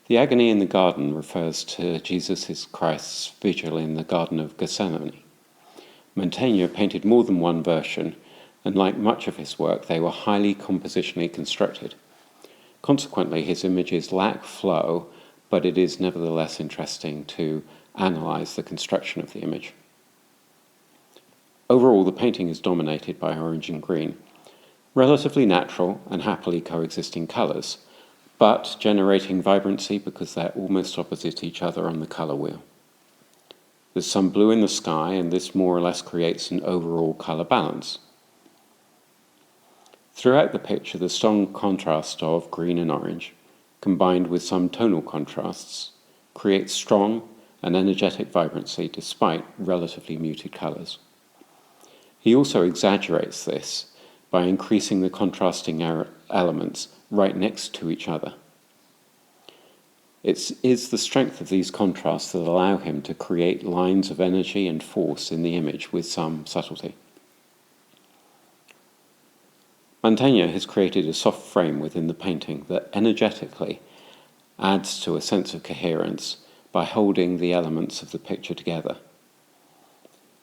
The agony in the garden refers to Jesus Christ's vigil in the Garden of Gethsemane. Mantegna painted more than one version, and like much of his work, they were highly compositionally constructed. Consequently, his images lack flow, but it is nevertheless interesting to analyse the construction of the image. Overall, the painting is dominated by orange and green, relatively natural and happily coexisting colours, but generating vibrancy because they're almost opposite each other on the colour wheel. There's some blue in the sky, and this more or less creates an overall colour balance. Throughout the picture, the strong contrast of green and orange, combined with some tonal contrasts, creates strong and energetic vibrancy despite relatively muted colours. He also exaggerates this by increasing the contrasting elements right next to each other. It is the strength of these contrasts that allow him to create lines of energy and force in the image with some subtlety. Mantegna has created a soft frame within the painting that energetically adds to a sense of coherence by holding the elements of the picture together.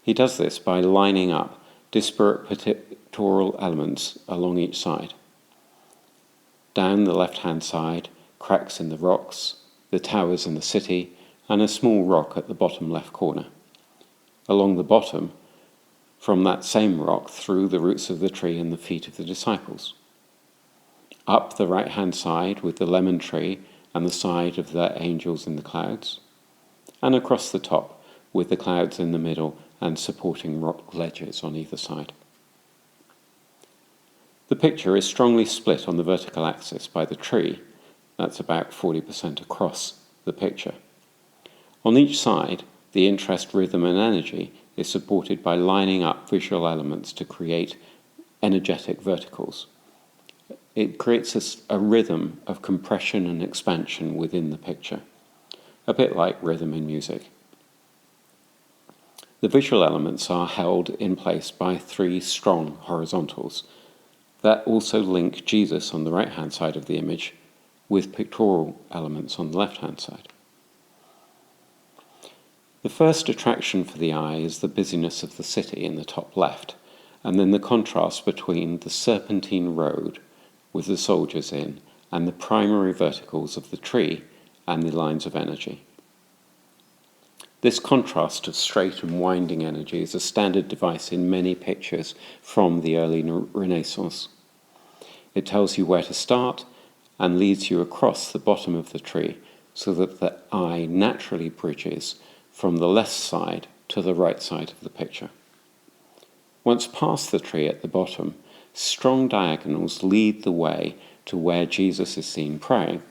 He does this by lining up disparate pictorial elements along each side. Down the left-hand side, cracks in the rocks, the towers in the city, and a small rock at the bottom left corner. Along the bottom, from that same rock through the roots of the tree and the feet of the disciples. Up the right-hand side with the lemon tree and the side of the angels in the clouds, and across the top with the clouds in the middle and supporting rock ledges on either side. The picture is strongly split on the vertical axis by the tree, that's about 40% across the picture. On each side, the interest, rhythm and energy is supported by lining up visual elements to create energetic verticals. It creates a rhythm of compression and expansion within the picture, a bit like rhythm in music. The visual elements are held in place by 3 strong horizontals that also link Jesus on the right-hand side of the image with pictorial elements on the left-hand side. The first attraction for the eye is the busyness of the city in the top left, and then the contrast between the serpentine road with the soldiers in and the primary verticals of the tree and the lines of energy. This contrast of straight and winding energy is a standard device in many pictures from the early Renaissance. It tells you where to start and leads you across the bottom of the tree so that the eye naturally bridges from the left side to the right side of the picture. Once past the tree at the bottom, strong diagonals lead the way to where Jesus is seen praying.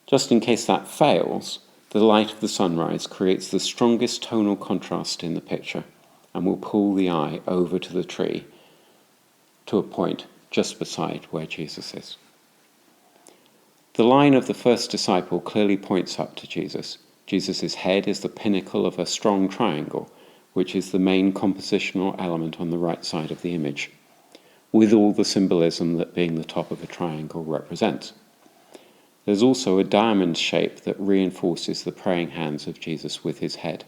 Just in case that fails, the light of the sunrise creates the strongest tonal contrast in the picture and will pull the eye over to the tree to a point just beside where Jesus is. The line of the first disciple clearly points up to Jesus. Jesus' head is the pinnacle of a strong triangle, which is the main compositional element on the right side of the image, with all the symbolism that being the top of a triangle represents. There's also a diamond shape that reinforces the praying hands of Jesus with his head,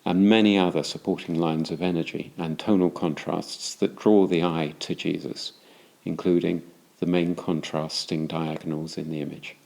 and many other supporting lines of energy and tonal contrasts that draw the eye to Jesus, including the main contrasting diagonals in the image.